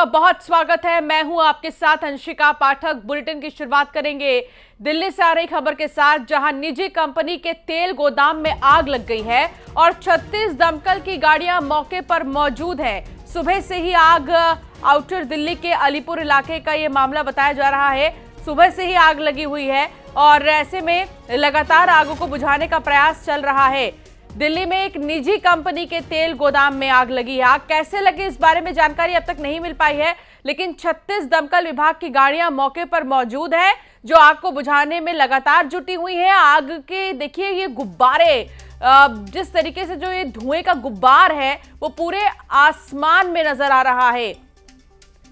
बहुत स्वागत है। मैं हूं आपके साथ अंशिका पाठक। बुलेटिन की शुरुआत करेंगे दिल्ली से आ रही खबर के साथ, जहां निजी कंपनी के तेल गोदाम में आग लग गई है और 36 दमकल की गाड़ियां मौके पर मौजूद हैं। सुबह से ही आग, आउटर दिल्ली के अलीपुर इलाके का यह मामला बताया जा रहा है। सुबह से ही आग लगी हुई है और ऐसे में लगातार आग को बुझाने का प्रयास चल रहा है। दिल्ली में एक निजी कंपनी के तेल गोदाम में आग लगी है। आग कैसे लगी इस बारे में जानकारी अब तक नहीं मिल पाई है, लेकिन 36 दमकल विभाग की गाड़ियां मौके पर मौजूद है जो आग को बुझाने में लगातार जुटी हुई हैं। आग के देखिए ये गुब्बारे, जिस तरीके से जो ये धुएं का गुब्बार है वो पूरे आसमान में नजर आ रहा है।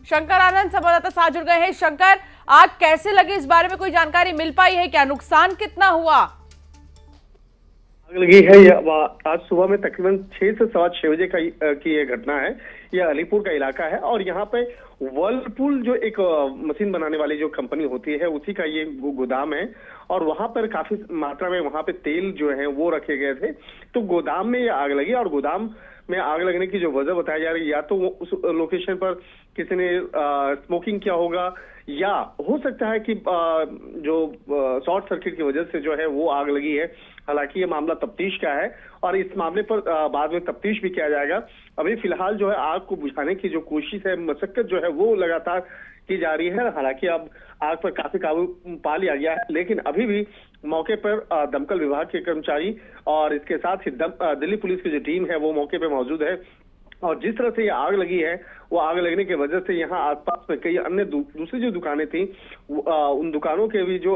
शंकर आनंद संवाददाता साथ जुड़ गए हैं। शंकर, आग कैसे लगी इस बारे में कोई जानकारी मिल पाई है क्या? नुकसान कितना हुआ? आग लगी है आज सुबह में तकरीबन 6 से सवा 6 बजे की ये घटना है। यह अलीपुर का इलाका है और यहाँ पे वर्लपूल जो एक मशीन बनाने वाली जो कंपनी होती है उसी का ये गोदाम है और वहां पर काफी मात्रा में वहां पे तेल जो है वो रखे गए थे। तो गोदाम में ये आग लगी और गोदाम में आग लगने की जो वजह बताई जा रही है, या तो वो उस लोकेशन पर किसी ने स्मोकिंग किया होगा या हो सकता है कि जो शॉर्ट सर्किट की वजह से जो है वो आग लगी है। हालांकि ये मामला तफ्तीश का है और इस मामले पर बाद में तफ्तीश भी किया जाएगा। अभी फिलहाल जो है आग को बुझाने की जो कोशिश है, मशक्कत जो है वो लगातार की जा रही है। हालांकि अब आग पर काफी काबू पा लिया गया है, लेकिन अभी भी मौके पर दमकल विभाग के कर्मचारी और इसके साथ ही दिल्ली पुलिस की जो टीम है वो मौके पर मौजूद है। और जिस तरह से ये आग लगी है वो आग लगने की वजह से यहाँ आसपास में कई अन्य दूसरी जो दुकानें थी उन दुकानों के भी जो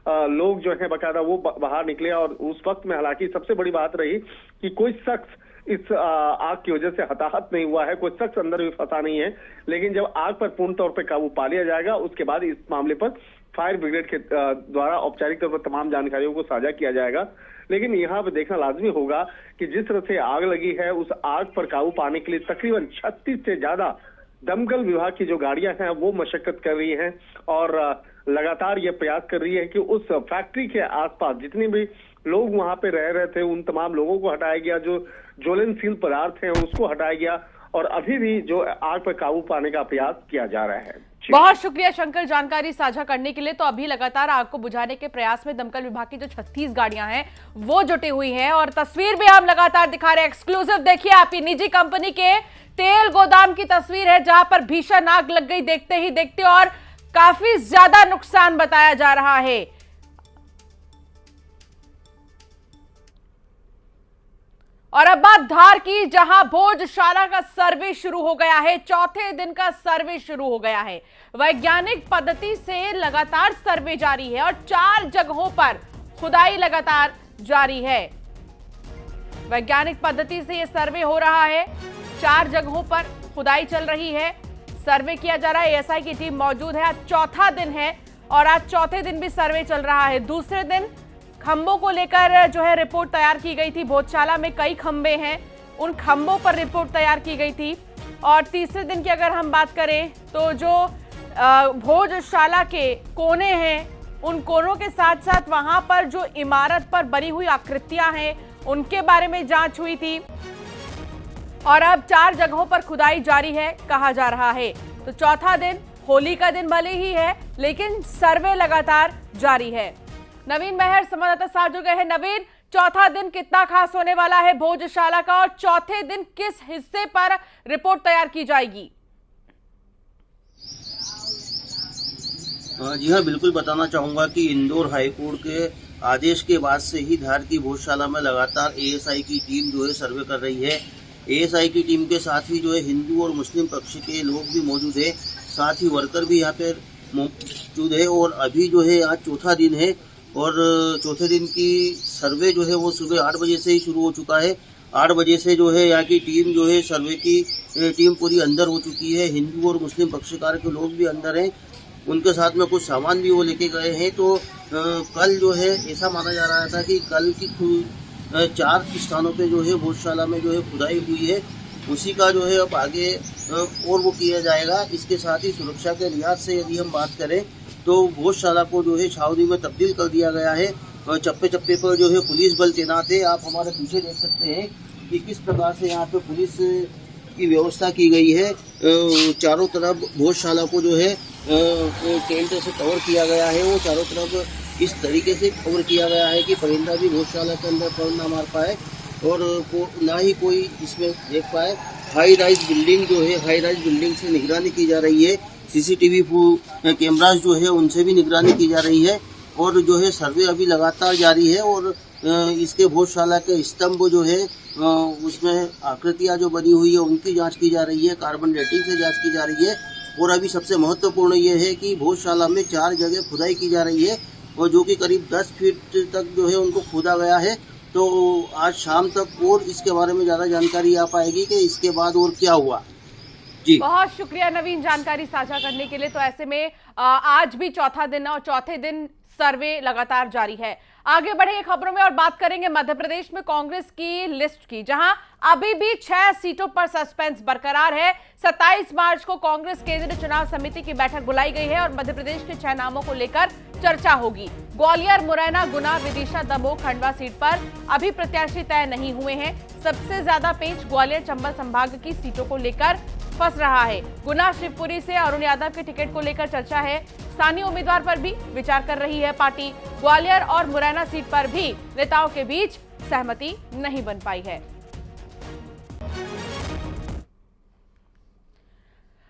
लोग जो है बकायदा वो बाहर निकले। और उस वक्त में हालांकि सबसे बड़ी बात रही कि कोई शख्स इस आग की वजह से हताहत नहीं हुआ है, कोई शख्स अंदर भी फंसा नहीं है। लेकिन जब आग पर पूर्ण तौर पर काबू पा लिया जाएगा उसके बाद इस मामले पर फायर ब्रिगेड के द्वारा औपचारिक तौर पर तमाम जानकारियों को साझा किया जाएगा। लेकिन यहाँ पे देखना लाजमी होगा कि जिस तरह से आग लगी है उस आग पर काबू पाने के लिए तकरीबन 36 से ज्यादा दमकल विभाग की जो गाड़ियां हैं वो मशक्कत कर रही हैं और लगातार ये प्रयास कर रही है कि उस फैक्ट्री के आसपास जितने भी लोग वहां पे रह रहे थे उन तमाम लोगों को हटाया गया, जो ज्वलनशील पदार्थ हैं उसको हटाया गया और अभी भी जो आग पर काबू पाने का प्रयास किया जा रहा है। बहुत शुक्रिया शंकर जानकारी साझा करने के लिए। तो अभी लगातार आग को बुझाने के प्रयास में दमकल विभाग की जो 36 गाड़ियां हैं वो जुटी हुई हैं और तस्वीर भी हम लगातार दिखा रहे हैं। एक्सक्लूसिव देखिए आप, ही निजी कंपनी के तेल गोदाम की तस्वीर है जहां पर भीषण आग लग गई देखते ही देखते और काफी ज्यादा नुकसान बताया जा रहा है। और अब बात धार की, जहां भोजशाला का सर्वे शुरू हो गया है। चौथे दिन का सर्वे शुरू हो गया है। वैज्ञानिक पद्धति से लगातार सर्वे जारी है और 4 जगहों पर खुदाई लगातार जारी है। वैज्ञानिक पद्धति से यह सर्वे हो रहा है, 4 जगहों पर खुदाई चल रही है, सर्वे किया जा रहा है। एएसआई की टीम मौजूद है। आज चौथा दिन है और आज चौथे दिन भी सर्वे चल रहा है। दूसरे दिन खंभों को लेकर जो है रिपोर्ट तैयार की गई थी। भोजशाला में कई खंभे हैं, उन खंभों पर रिपोर्ट तैयार की गई थी। और तीसरे दिन की अगर हम बात करें तो जो भोजशाला के कोने हैं उन कोनों के साथ साथ वहां पर जो इमारत पर बनी हुई आकृतियां हैं उनके बारे में जांच हुई थी। और अब 4 जगहों पर खुदाई जारी है कहा जा रहा है। तो चौथा दिन, होली का दिन भले ही है लेकिन सर्वे लगातार जारी है। नवीन मेहर संवाददाता साथ जुड़ गए हैं। नवीन, चौथा दिन कितना खास होने वाला है भोजशाला का और चौथे दिन किस हिस्से पर रिपोर्ट तैयार की जाएगी? जी हाँ, बिल्कुल बताना चाहूंगा कि इंदौर हाईकोर्ट के आदेश के बाद से ही धार की भोजशाला में लगातार एएसआई की टीम जो है सर्वे कर रही है। एएसआई की टीम के साथ ही जो है हिंदू और मुस्लिम पक्ष के लोग भी मौजूद है, साथ ही वर्कर भी यहाँ पे मौजूद है। और अभी जो है आज चौथा दिन है और चौथे दिन की सर्वे जो है वो सुबह 8 बजे से ही शुरू हो चुका है। 8 बजे से जो है यहाँ की टीम जो है सर्वे की टीम पूरी अंदर हो चुकी है। हिंदू और मुस्लिम पक्षकार के लोग भी अंदर हैं, उनके साथ में कुछ सामान भी वो लेके गए हैं। तो कल जो है ऐसा माना जा रहा था कि कल की 4 स्थानों पे जो है भोजशाला में जो है खुदाई हुई है, उसी का जो है अब आगे और वो किया जाएगा। इसके साथ ही सुरक्षा के लिहाज से यदि हम बात करें तो भोजशाला को जो है छावनी में तब्दील कर दिया गया है और चप्पे चप्पे पर जो है पुलिस बल तैनात है। आप हमारे पीछे देख सकते हैं कि किस प्रकार से यहाँ पे पुलिस की व्यवस्था की गई है। चारों तरफ भोजशाला को जो है टेंट से कवर किया गया है। वो चारों तरफ इस तरीके से कवर किया गया है कि परिंदा भी भोजशाला के अंदर पर ना मार पाए और ना ही कोई इसमें देख पाए। हाई राइज बिल्डिंग जो है, हाई राइज बिल्डिंग से निगरानी की जा रही है। सीसीटीवी कैमरास जो है उनसे भी निगरानी की जा रही है और जो है सर्वे अभी लगातार जारी है। और इसके भोजशाला के स्तंभ जो है उसमें आकृतियां जो बनी हुई है उनकी जांच की जा रही है, कार्बन डेटिंग से जांच की जा रही है। और अभी सबसे महत्वपूर्ण ये है कि भोजशाला में 4 जगह खुदाई की जा रही है और जो कि करीब 10 फीट तक जो है उनको खोदा गया है। तो आज शाम तक और इसके बारे में ज्यादा जानकारी आ पाएगी कि इसके बाद और क्या हुआ। जी बहुत शुक्रिया नवीन जानकारी साझा करने के लिए। तो ऐसे में आज भी चौथा दिन है और चौथे दिन सर्वे लगातार जारी है। आगे बढ़ेंगे खबरों में और बात करेंगे मध्य प्रदेश में कांग्रेस की लिस्ट की, जहां अभी भी 6 सीटों पर सस्पेंस बरकरार है। 27 मार्च को कांग्रेस केंद्रीय चुनाव समिति की बैठक बुलाई गई है और मध्य प्रदेश के 6 नामों को लेकर चर्चा होगी। ग्वालियर, मुरैना, गुना, विदिशा, दमोह, खंडवा सीट पर अभी प्रत्याशी तय नहीं हुए हैं। सबसे ज्यादा पेच ग्वालियर चंबल संभाग की सीटों को लेकर फंस रहा है। गुना, शिवपुरी से अरुण यादव के टिकट को लेकर चर्चा है। स्थानीय उम्मीदवार पर भी विचार कर रही है पार्टी। ग्वालियर और मुरैना सीट पर भी नेताओं के बीच सहमति नहीं बन पाई है।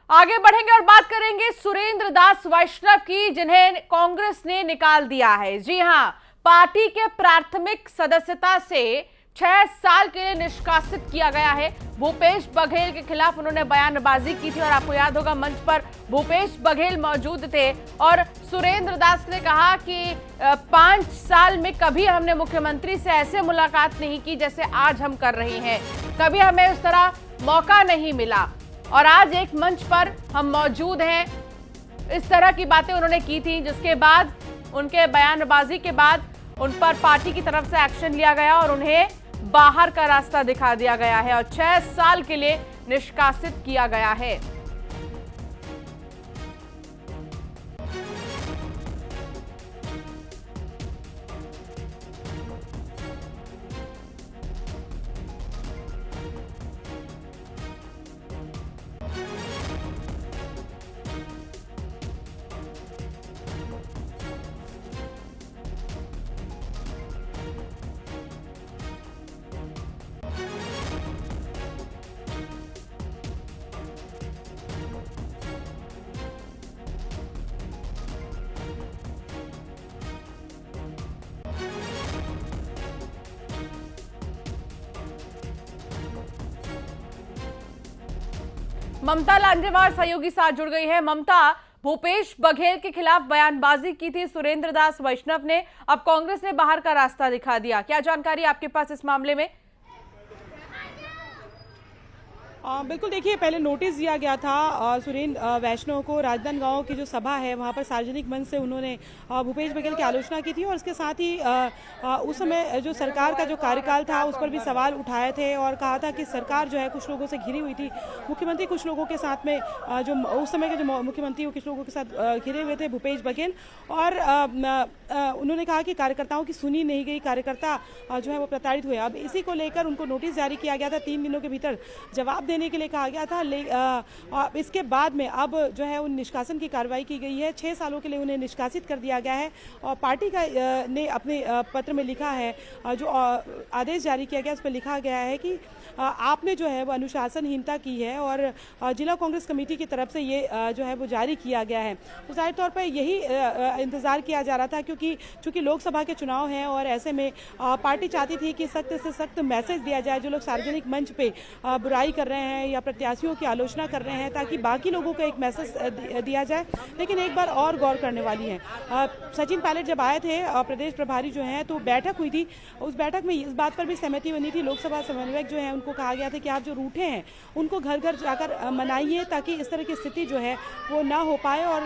आगे बढ़ेंगे और बात करेंगे सुरेंद्र दास वैष्णव की, जिन्हें कांग्रेस ने निकाल दिया है। जी हां, पार्टी के प्राथमिक सदस्यता से 6 साल के लिए निष्कासित किया गया है। भूपेश बघेल के खिलाफ उन्होंने बयानबाजी की थी और आपको याद होगा मंच पर भूपेश बघेल मौजूद थे और सुरेंद्र दास ने कहा कि 5 साल में कभी हमने मुख्यमंत्री से ऐसे मुलाकात नहीं की जैसे आज हम कर रहे हैं। कभी हमें उस तरह मौका नहीं मिला और आज एक मंच पर हम मौजूद हैं। इस तरह की बातें उन्होंने की थी, जिसके बाद उनके बयानबाजी के बाद उन पर पार्टी की तरफ से एक्शन लिया गया और उन्हें बाहर का रास्ता दिखा दिया गया है और 6 साल के लिए निष्कासित किया गया है। ममता लांजेवार सहयोगी साथ जुड़ गई है। ममता, भूपेश बघेल के खिलाफ बयानबाजी की थी सुरेंद्र दास वैष्णव ने, अब कांग्रेस ने बाहर का रास्ता दिखा दिया। क्या जानकारी आपके पास इस मामले में? बिल्कुल, देखिए पहले नोटिस दिया गया था सुरेंद्र वैष्णव को। राजनांदगांव की जो सभा है वहां पर सार्वजनिक मंच से उन्होंने भूपेश बघेल की आलोचना की थी और इसके साथ ही उस समय जो सरकार का जो कार्यकाल था उस पर भी सवाल उठाए थे और कहा था कि सरकार जो है कुछ लोगों से घिरी हुई थी। मुख्यमंत्री कुछ लोगों के साथ में जो उस समय के जो मुख्यमंत्री वो कुछ लोगों के साथ घिरे हुए थे भूपेश बघेल और उन्होंने कहा कि कार्यकर्ताओं की सुनी नहीं गई, कार्यकर्ता जो है वो प्रताड़ित हुए। अब इसी को लेकर उनको नोटिस जारी किया गया था, 3 दिनों के भीतर जवाब देने के लिए कहा गया था। इसके बाद में अब जो है उन निष्कासन की कार्रवाई की गई है। 6 सालों के लिए उन्हें निष्कासित कर दिया गया है और पार्टी का ने अपने पत्र में लिखा है, जो आदेश जारी किया गया उस पर लिखा गया है कि आपने जो है वो अनुशासनहीनता की है और जिला कांग्रेस कमेटी की तरफ से ये जो है वो जारी किया गया है। तो जाहिर तौर पर यही इंतजार किया जा रहा था क्योंकि चूंकि लोकसभा के चुनाव हैं और ऐसे में पार्टी चाहती थी कि सख्त से सख्त मैसेज दिया जाए जो लोग सार्वजनिक मंच पे बुराई कर रहे हैं या प्रत्याशियों की आलोचना कर रहे हैं, ताकि बाकी लोगों को एक मैसेज दिया जाए। लेकिन एक बार और गौर करने वाली है, सचिन पायलट जब आए थे प्रदेश प्रभारी जो हैं तो बैठक हुई थी, उस बैठक में इस बात पर भी सहमति बनी थी, लोकसभा समन्वयक जो है उनको कहा गया था कि आप जो रूठे हैं उनको घर घर जाकर मनाइए ताकि इस तरह की स्थिति जो है वो ना हो पाए और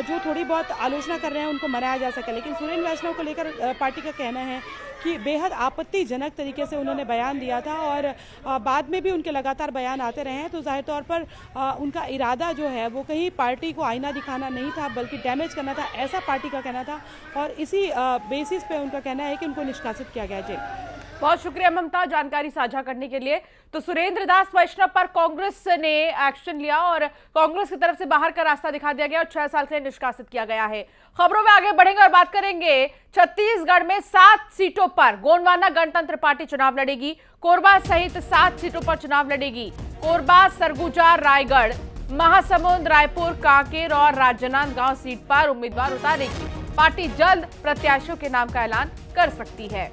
जो थोड़ी बहुत आलोचना कर रहे हैं उनको मनाया जा सके। लेकिन सुरेंद्र वैष्णव को लेकर पार्टी का कहना है कि बेहद आपत्तिजनक तरीके से उन्होंने बयान दिया था और बाद में भी उनके लगातार बयान आते रहे हैं, तो जाहिर तौर पर उनका इरादा जो है वो कहीं पार्टी को आईना दिखाना नहीं था बल्कि डैमेज करना था, ऐसा पार्टी का कहना था और इसी बेसिस पे उनका कहना है कि उनको निष्कासित किया गया। जी बहुत शुक्रिया ममता जानकारी साझा करने के लिए। तो सुरेंद्र दास वैष्णव पर कांग्रेस ने एक्शन लिया और कांग्रेस की तरफ से बाहर का रास्ता दिखा दिया गया और 6 साल से निष्कासित किया गया है। खबरों में आगे बढ़ेंगे और बात करेंगे छत्तीसगढ़ में 7 सीटों पर गोंडवाना गणतंत्र पार्टी चुनाव लड़ेगी। कोरबा सहित 7 सीटों पर चुनाव लड़ेगी। कोरबा, सरगुजा, रायगढ़, महासमुंद, रायपुर, कांकेर और राजनांदगांव सीट पर उम्मीदवार उतारेगी। पार्टी जल्द प्रत्याशियों के नाम का ऐलान कर सकती है।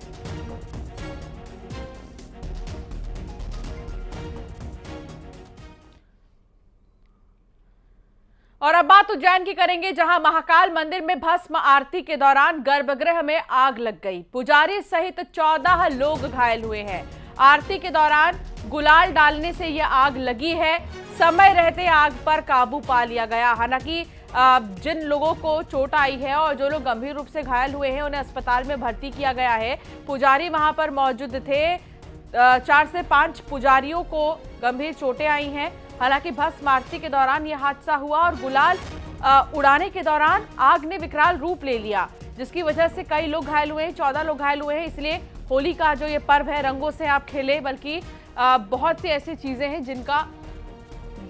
और अब बात उज्जैन की करेंगे, जहां महाकाल मंदिर में भस्म आरती के दौरान गर्भगृह में आग लग गई। पुजारी सहित 14 लोग घायल हुए हैं। आरती के दौरान गुलाल डालने से यह आग लगी है। समय रहते आग पर काबू पा लिया गया। हालांकि जिन लोगों को चोट आई है और जो लोग गंभीर रूप से घायल हुए हैं उन्हें अस्पताल में भर्ती किया गया है। पुजारी वहां पर मौजूद थे। 4 से 5 पुजारियों को गंभीर चोटें आई हैं। हालांकि भस्म आरती के दौरान यह हादसा हुआ और गुलाल उड़ाने के दौरान आग ने विकराल रूप ले लिया, जिसकी वजह से कई लोग घायल हुए हैं, 14 लोग घायल हुए हैं। इसलिए होली का जो ये पर्व है, रंगों से आप खेले, बल्कि बहुत सी ऐसी चीजें हैं जिनका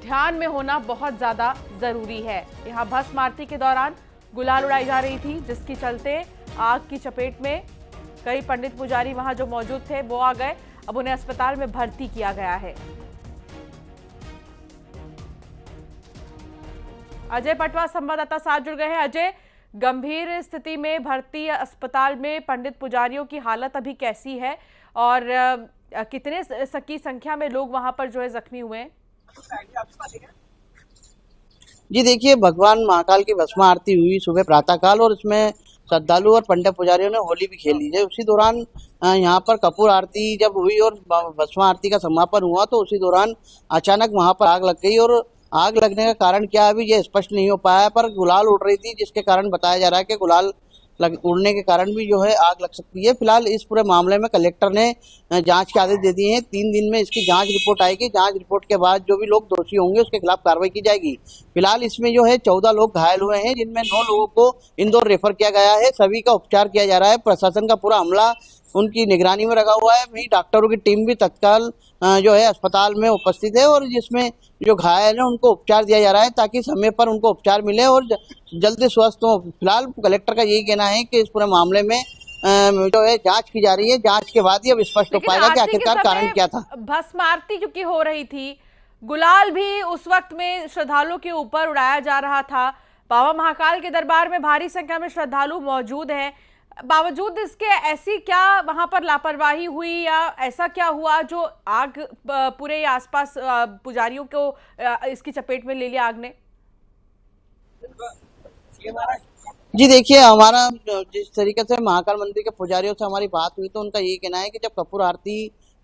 ध्यान में होना बहुत ज्यादा जरूरी है। यहाँ भस्म आरती के दौरान गुलाल उड़ाई जा रही थी, जिसकी चलते आग की चपेट में कई पंडित पुजारी वहां जो मौजूद थे वो आ गए। अब उन्हें अस्पताल में भर्ती किया गया है। अजय पटवा संवाददाता साथ जुड़ गए हैं। अजय, गंभीर स्थिति में भर्ती अस्पताल में पंडित पुजारियों की हालत अभी कैसी है और कितने की संख्या में लोग वहां पर जो है जख्मी हुए हैं? जी देखिए, भगवान महाकाल की भस्म आरती हुई सुबह प्रातःकाल और इसमें श्रद्धालु और पंडित पुजारियों ने होली भी खेली है। उसी दौरान यहाँ पर कपूर आरती जब हुई और भस्म आरती का समापन हुआ तो उसी दौरान अचानक वहां पर आग लग गई और आग लगने का कारण क्या अभी ये स्पष्ट नहीं हो पाया, पर गुलाल उड़ रही थी जिसके कारण बताया जा रहा है कि गुलाल उड़ने के कारण भी जो है आग लग सकती है। फिलहाल इस पूरे मामले में कलेक्टर ने जांच के आदेश दे दिए हैं। 3 दिन में इसकी जांच रिपोर्ट आएगी। जांच रिपोर्ट के बाद जो भी लोग दोषी होंगे उसके खिलाफ कार्रवाई की जाएगी। फिलहाल इसमें जो है 14 लोग घायल हुए हैं, जिनमें 9 लोगों को इंदौर रेफर किया गया है। सभी का उपचार किया जा रहा है। प्रशासन का पूरा अमला उनकी निगरानी में रखा हुआ है। वहीं डॉक्टरों की टीम भी तत्काल जो है अस्पताल में उपस्थित है और जिसमें जो घायल है उनको उपचार दिया जा रहा है ताकि समय पर उनको उपचार मिले और जल्दी स्वस्थ हो। फिलहाल कलेक्टर का यही कहना है कि इस पूरे मामले में जो है जांच की जा रही है। जांच के बाद ही अब स्पष्ट हो पाएगा कि आखिरकार कारण क्या था। भस्म आरती क्योंकि हो रही थी, गुलाल भी उस वक्त में श्रद्धालुओं के ऊपर उड़ाया जा रहा था। बाबा महाकाल के दरबार में भारी संख्या में श्रद्धालु मौजूद हैं। बावजूद इसके ऐसी क्या वहां पर लापरवाही हुई या ऐसा क्या हुआ जो आग पूरे आसपास पुजारियों को इसकी चपेट में ले लिया आग ने? जी देखिए, हमारा जिस तरीके से महाकाल मंदिर के पुजारियों से हमारी बात हुई तो उनका यही कहना है कि जब कपूर आरती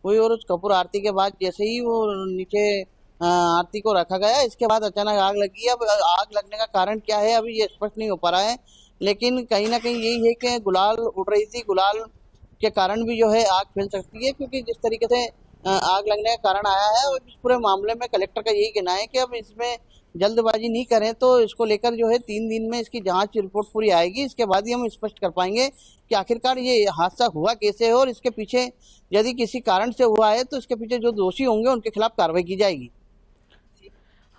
हुई और उस कपूर आरती के बाद जैसे ही वो नीचे आरती को रखा गया, इसके बाद अचानक आग लगी। अब आग लगने का कारण क्या है अभी ये स्पष्ट नहीं हो पा रहा है, लेकिन कहीं ना कहीं यही है कि गुलाल उड़ रही थी। गुलाल के कारण भी जो है आग फैल सकती है, क्योंकि जिस तरीके से आग लगने का कारण आया है और इस पूरे मामले में कलेक्टर का यही कहना है कि अब इसमें जल्दबाजी नहीं करें तो इसको लेकर जो है 3 दिन में इसकी जांच रिपोर्ट पूरी आएगी। इसके बाद ही हम स्पष्ट कर पाएंगे कि आखिरकार ये हादसा हुआ कैसे है और इसके पीछे यदि किसी कारण से हुआ है तो इसके पीछे जो दोषी होंगे उनके खिलाफ कार्रवाई की जाएगी।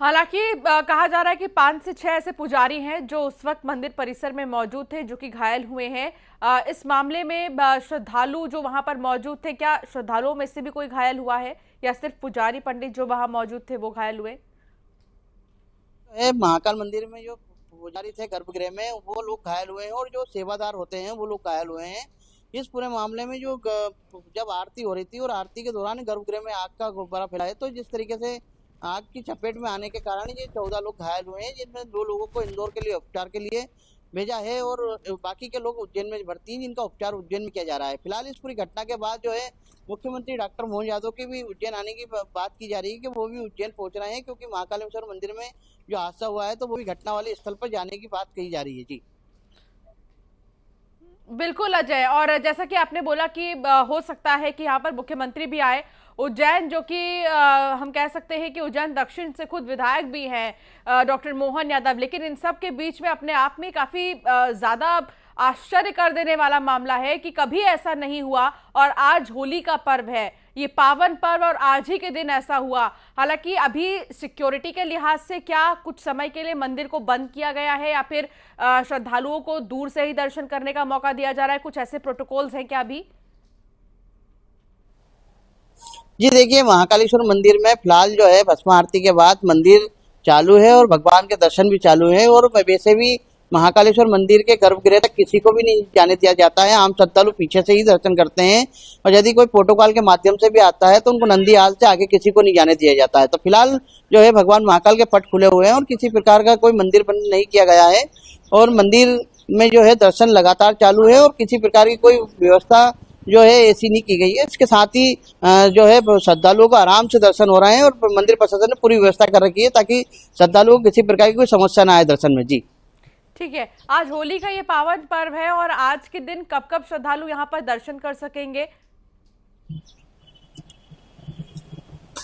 हालांकि कहा जा रहा है कि 5 से 6 ऐसे पुजारी हैं जो उस वक्त मंदिर परिसर में मौजूद थे जो कि घायल हुए हैं। इस मामले में श्रद्धालु जो वहां पर मौजूद थे, क्या श्रद्धालुओं में से भी कोई घायल हुआ है या सिर्फ पुजारी पंडित जो वहां मौजूद थे वो घायल हुए? महाकाल मंदिर में जो पुजारी थे गर्भगृह में वो लोग घायल हुए हैं और जो सेवादार होते हैं वो लोग घायल हुए हैं। इस पूरे मामले में जो जब आरती हो रही थी और आरती के दौरान गर्भगृह में आग का गुब्बारा फैला है तो जिस तरीके से आग की चपेट में आने के कारण ये 14 लोग घायल हुए हैं, जिनमें 2 लोगों को इंदौर के लिए उपचार के लिए भेजा है और बाकी के लोग उज्जैन में भर्ती हैं, जिनका उपचार उज्जैन में किया जा रहा है। फिलहाल इस पूरी घटना के बाद जो है मुख्यमंत्री डॉक्टर मोहन यादव की भी उज्जैन आने की बात की जा रही है कि वो भी उज्जैन पहुंच रहे हैं, क्योंकि महाकालेश्वर मंदिर में जो हादसा हुआ है तो वो भी घटना वाले स्थल पर जाने की बात कही जा रही है। जी बिल्कुल अजय, और जैसा कि आपने बोला कि हो सकता है कि यहाँ पर मुख्यमंत्री भी आए। उज्जैन जो कि हम कह सकते हैं कि उज्जैन दक्षिण से खुद विधायक भी हैं डॉक्टर मोहन यादव, लेकिन इन सब के बीच में अपने आप में काफी ज्यादा आश्चर्य कर देने वाला मामला है कि कभी ऐसा नहीं हुआ और आज होली का पर्व है, ये पावन पर्व, और आज ही के दिन ऐसा हुआ। हालांकि अभी सिक्योरिटी के लिहाज से क्या कुछ समय के लिए मंदिर को बंद किया गया है या फिर श्रद्धालुओं को दूर से ही दर्शन करने का मौका दिया जा रहा है? कुछ ऐसे प्रोटोकॉल्स हैं क्या अभी? जी देखिए, महाकालेश्वर मंदिर में फिलहाल जो है भस्म आरती के बाद मंदिर चालू है और भगवान के दर्शन भी चालू है। और वैसे भी महाकालेश्वर मंदिर के गर्भगृह तक किसी को भी नहीं जाने दिया जाता है, आम श्रद्धालु पीछे से ही दर्शन करते हैं। और यदि कोई प्रोटोकॉल के माध्यम से भी आता है तो उनको नंदी हाल से आगे किसी को नहीं जाने दिया जाता है। तो फिलहाल जो है भगवान महाकाल के पट खुले हुए हैं और किसी प्रकार का कोई मंदिर बंद नहीं किया गया है और मंदिर में जो है दर्शन लगातार चालू है और किसी प्रकार की कोई व्यवस्था जो है ऐसी नहीं की गई है। इसके साथ ही जो है श्रद्धालुओं को आराम से दर्शन हो रहे हैं और मंदिर प्रशासन ने पूरी व्यवस्था कर रखी है ताकि श्रद्धालुओं को किसी प्रकार की कोई समस्या ना आए दर्शन में। जी ठीक है, आज होली का ये पावन पर्व है और आज के दिन कब कब श्रद्धालु यहाँ पर दर्शन कर सकेंगे?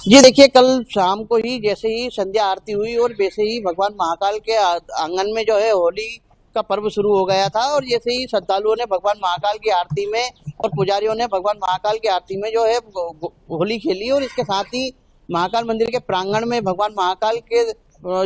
जी देखिए, कल शाम को ही जैसे ही संध्या आरती हुई और वैसे ही भगवान महाकाल के आंगन में जो है होली का पर्व शुरू हो गया था और जैसे ही श्रद्धालुओं ने भगवान महाकाल की आरती में और पुजारियों ने भगवान महाकाल की आरती में जो है होली खेली और इसके साथ ही महाकाल मंदिर के प्रांगण में भगवान महाकाल के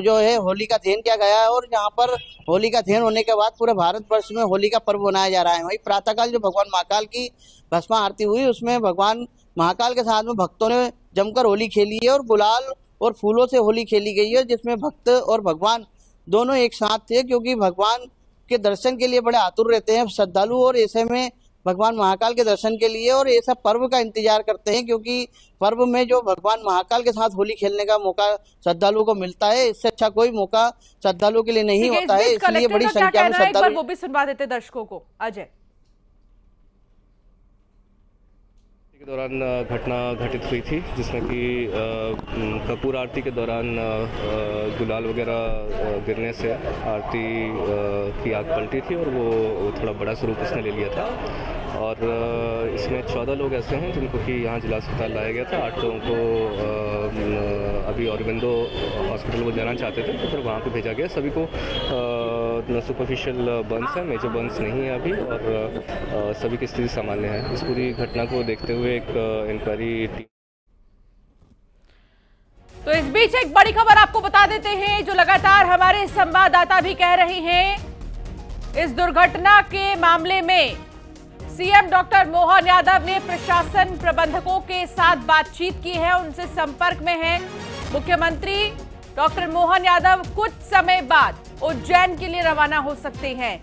जो है होली का दहन किया गया है और यहाँ पर होली का दहन होने के बाद पूरे भारतवर्ष में होली का पर्व मनाया जा रहा है। वही प्रातःकाल जो भगवान महाकाल की भस्म आरती हुई उसमें भगवान महाकाल के साथ में भक्तों ने जमकर होली खेली है और गुलाल और फूलों से होली खेली गई है, जिसमें भक्त और भगवान दोनों एक साथ थे, क्योंकि भगवान के दर्शन के लिए बड़े आतुर रहते हैं श्रद्धालु और ऐसे में भगवान महाकाल के दर्शन के लिए और ऐसा पर्व का इंतजार करते हैं, क्योंकि पर्व में जो भगवान महाकाल के साथ होली खेलने का मौका श्रद्धालुओं को मिलता है, इससे अच्छा कोई मौका श्रद्धालुओं के लिए नहीं होता है। इसलिए बड़ी संख्या में श्रद्धालु, वो भी सुनवा देते दर्शकों को। अजय, के दौरान घटना घटित हुई थी जिसमें कि कपूर आरती के दौरान गुलाल वगैरह गिरने से आरती की आग पलटी थी और वो थोड़ा बड़ा स्वरूप उसने ले लिया था और इसमें 14 लोग ऐसे हैं जिनको कि यहाँ जिला अस्पताल लाया गया था। 8 लोगों को अभी औरबिंदो हॉस्पिटल वो जाना चाहते थे तो फिर वहाँ पे भेजा गया। सभी को सुपरफिशियल बर्न्स है, मेजर बर्न्स नहीं है अभी और सभी की स्थिति सामान्य है। इस पूरी घटना को देखते हुए एक इंक्वायरी टीम। तो इस बीच एक बड़ी खबर आपको बता देते हैं जो लगातार हमारे संवाददाता भी कह रहे हैं। इस दुर्घटना के मामले में सीएम डॉक्टर मोहन यादव ने प्रशासन प्रबंधकों के साथ बातचीत की है, उनसे संपर्क में है। मुख्यमंत्री डॉक्टर मोहन यादव कुछ समय बाद उज्जैन के लिए रवाना हो सकते हैं।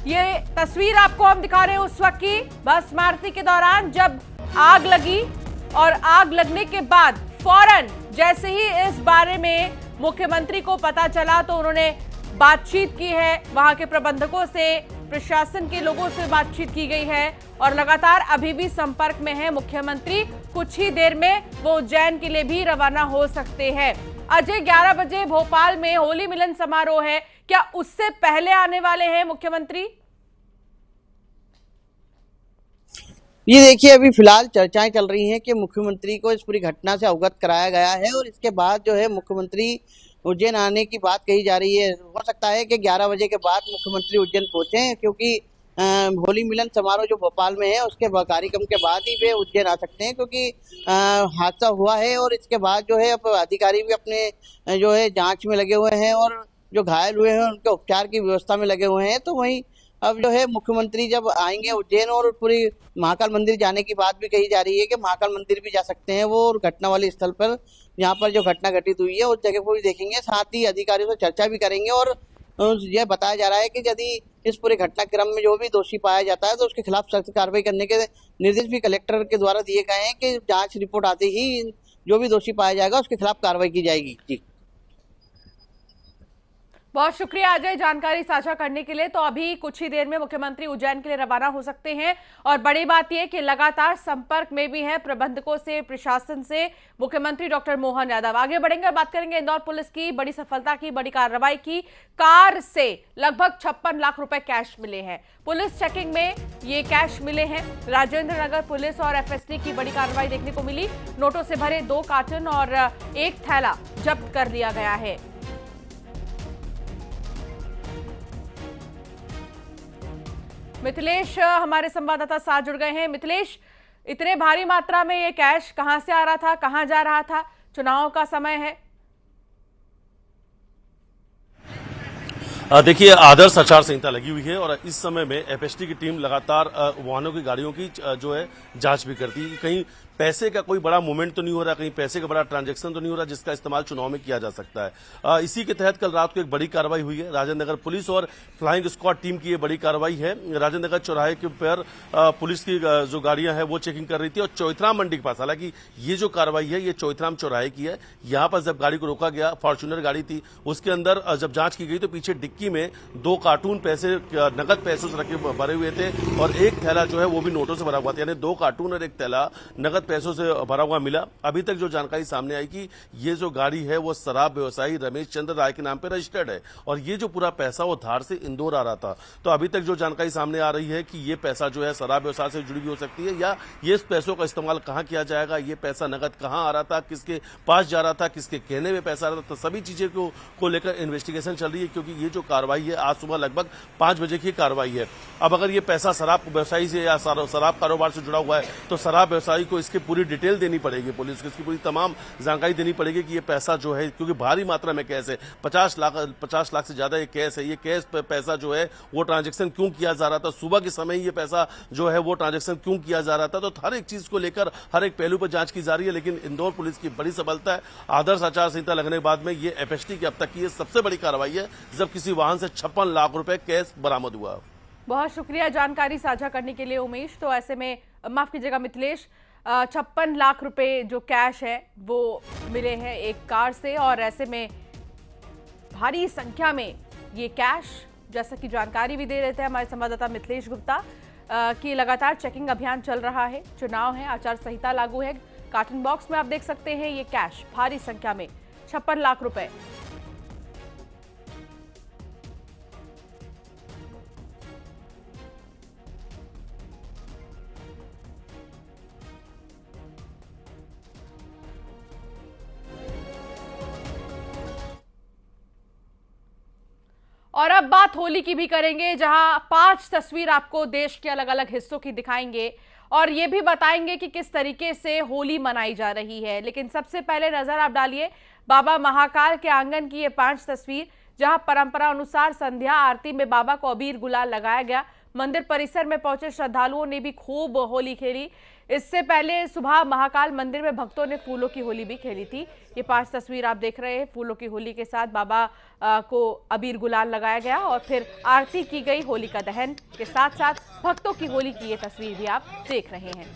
ये तस्वीर आपको हम दिखा रहे हैं उस वक्त की भस्म आरती के दौरान जब आग लगी और आग लगने के बाद फौरन जैसे ही इस बारे में मुख्यमंत्री को पता चला तो उन्होंने बातचीत की है, वहां के प्रबंधकों से, प्रशासन के लोगों से बातचीत की गई है और लगातार अभी भी संपर्क में है मुख्यमंत्री। कुछ ही देर में वो उज्जैन के लिए भी रवाना हो सकते हैं। अजय, 11 बजे भोपाल में होली मिलन समारोह है, क्या उससे पहले आने वाले हैं मुख्यमंत्री? ये देखिए, अभी फिलहाल चर्चाएं चल रही हैं कि मुख्यमंत्री को इस पूरी घटना से अवगत कराया गया है और इसके बाद जो है मुख्यमंत्री उज्जैन आने की बात कही जा रही है। हो सकता है कि 11 बजे के बाद मुख्यमंत्री उज्जैन पहुंचे, क्योंकि होली मिलन समारोह जो भोपाल में है उसके कार्यक्रम के बाद ही वे उज्जैन आ सकते हैं, क्योंकि हादसा हुआ है और इसके बाद जो है अब अधिकारी भी अपने जो है जांच में लगे हुए हैं और जो घायल हुए हैं उनके उपचार की व्यवस्था में लगे हुए हैं। तो वहीं अब जो है मुख्यमंत्री जब आएंगे उज्जैन और पूरी महाकाल मंदिर जाने की बात भी कही जा रही है कि महाकाल मंदिर भी जा सकते हैं वो, और घटना वाले स्थल पर यहाँ पर जो घटना घटित हुई है उस जगह को भी देखेंगे, साथ ही अधिकारियों से चर्चा भी करेंगे। और यह बताया जा रहा है कि यदि इस पूरे घटनाक्रम में जो भी दोषी पाया जाता है तो उसके खिलाफ सख्त कार्रवाई करने के निर्देश भी कलेक्टर के द्वारा दिए गए हैं कि जांच रिपोर्ट आते ही जो भी दोषी पाया जाएगा उसके खिलाफ कार्रवाई की जाएगी। जी, बहुत शुक्रिया अजय जानकारी साझा करने के लिए। तो अभी कुछ ही देर में मुख्यमंत्री उज्जैन के लिए रवाना हो सकते हैं और बड़ी बात यह कि लगातार संपर्क में भी है प्रबंधकों से, प्रशासन से मुख्यमंत्री डॉक्टर मोहन यादव। आगे बढ़ेंगे, बात करेंगे इंदौर पुलिस की बड़ी सफलता की, बड़ी कार्रवाई की। कार से लगभग 56 लाख रुपए कैश मिले हैं। पुलिस चेकिंग में ये कैश मिले हैं। राजेंद्र नगर पुलिस और एफएसटी की बड़ी कार्रवाई देखने को मिली। नोटों से भरे 2 कार्टन और 1 थैला जब्त कर लिया गया है। मिथिलेश हमारे संवाददाता साथ जुड़ गए हैं। मिथिलेश, इतने भारी मात्रा में ये कैश कहां से आ रहा था, कहां जा रहा था? चुनाव का समय है। देखिए, आदर्श आचार संहिता लगी हुई है और इस समय में एफएसटी की टीम लगातार वाहनों की गाड़ियों की जो है जांच भी करती है कि कहीं पैसे का कोई बड़ा मूवमेंट तो नहीं हो रहा, कहीं पैसे का बड़ा ट्रांजैक्शन तो नहीं हो रहा जिसका इस्तेमाल चुनाव में किया जा सकता है। इसी के तहत कल रात को एक बड़ी कार्रवाई हुई है। राजेंद्र नगर पुलिस और फ्लाइंग स्क्वाड टीम की ये बड़ी कार्रवाई है। राजेंद्र नगर चौराहे के ऊपर पुलिस की जो गाड़ियां हैं वो चेकिंग कर रही थी और चौथराम मंडी के पास, हालांकि ये जो कार्रवाई है ये चौथराम चौराहे की है। यहां पर जब गाड़ी को रोका गया, फॉर्च्यूनर गाड़ी थी, उसके अंदर जब जांच की गई तो पीछे डिक्की में 2 कार्टून पैसे, नगद पैसों से रखे भरे हुए थे और एक थैला जो है वो भी नोटों से भरा हुआ था, यानी 2 कार्टून और एक थैला नगद पैसों से भरा हुआ मिला। अभी तक जो जानकारी सामने आई कि ये जो गाड़ी है वो शराब व्यवसायी रमेश चंद्र राय के नाम पे रजिस्टर्ड है और ये जो पूरा पैसा वो धार से इंदौर आ रहा था। तो अभी तक जो जानकारी सामने आ रही है कि ये पैसा जो है शराब व्यवसाय से जुड़ी भी हो सकती है या ये पैसों का इस्तेमाल कहां किया जाएगा, ये पैसा नगद कहां आ रहा था, किसके पास जा रहा था, किसके कहने में पैसा आ रहा था, तो सभी चीजें को लेकर इन्वेस्टिगेशन चल रही है। क्योंकि ये जो कार्रवाई है आज सुबह लगभग 5 बजे की कार्रवाई है। अब अगर ये पैसा शराब व्यवसायी से या शराब कारोबार से जुड़ा हुआ है तो शराब व्यवसायी को इसकी पूरी डिटेल देनी पड़ेगी, पुलिस को इसकी पूरी तमाम जानकारी देनी पड़ेगी कि ये पैसा जो है, क्योंकि भारी मात्रा में कैश है, 50 लाख से ज्यादा ये कैश है, ये कैश पैसा जो है वो ट्रांजैक्शन क्यों किया जा रहा था, सुबह के समय ये पैसा जो है वो ट्रांजैक्शन क्यों किया जा रहा था। तो हर एक चीज को लेकर हर एक पहलू पर जांच की जा रही है। लेकिन इंदौर पुलिस की बड़ी सफलता है, आदर्श आचार संहिता लगने के बाद में ये एफएसटी की अब तक की ये सबसे बड़ी कार्रवाई है जब किसी वाहन से 56 लाख रुपए कैश बरामद हुआ। बहुत शुक्रिया जानकारी साझा करने के लिए उमेश। तो ऐसे में माफ कीजिएगा मिथिलेश, 56 लाख रुपए जो कैश है वो मिले हैं एक कार से और ऐसे में भारी संख्या में ये कैश, जैसा कि जानकारी भी दे रहे थे हमारे संवाददाता मिथिलेश गुप्ता कि लगातार चेकिंग अभियान चल रहा है, चुनाव है, आचार संहिता लागू है। कार्टन बॉक्स में आप देख सकते हैं ये कैश भारी संख्या में 56 लाख रुपए। और अब बात होली की भी करेंगे, जहां 5 तस्वीर आपको देश के अलग अलग हिस्सों की दिखाएंगे और ये भी बताएंगे कि किस तरीके से होली मनाई जा रही है। लेकिन सबसे पहले नजर आप डालिए बाबा महाकाल के आंगन की ये 5 तस्वीर, जहां परंपरा अनुसार संध्या आरती में बाबा को अबीर गुलाल लगाया गया। मंदिर परिसर में पहुंचे श्रद्धालुओं ने भी खूब होली खेली। इससे पहले सुबह महाकाल मंदिर में भक्तों ने फूलों की होली भी खेली थी। ये 5 तस्वीर आप देख रहे हैं, फूलों की होली के साथ बाबा को अबीर गुलाल लगाया गया और फिर आरती की गई। होली का दहन के साथ साथ भक्तों की होली की ये तस्वीर भी आप देख रहे हैं।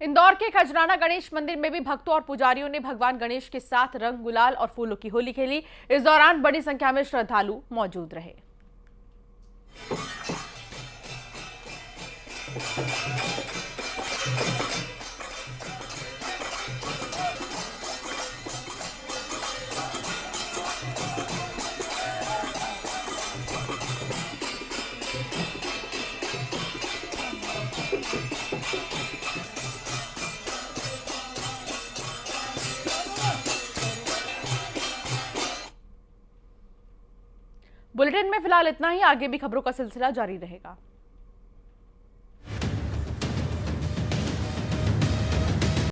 इंदौर के खजराना गणेश मंदिर में भी भक्तों और पुजारियों ने भगवान गणेश के साथ रंग गुलाल और फूलों की होली खेली। इस दौरान बड़ी संख्या में श्रद्धालु मौजूद रहे। बुलेटिन में फिलहाल इतना ही, आगे भी खबरों का सिलसिला जारी रहेगा।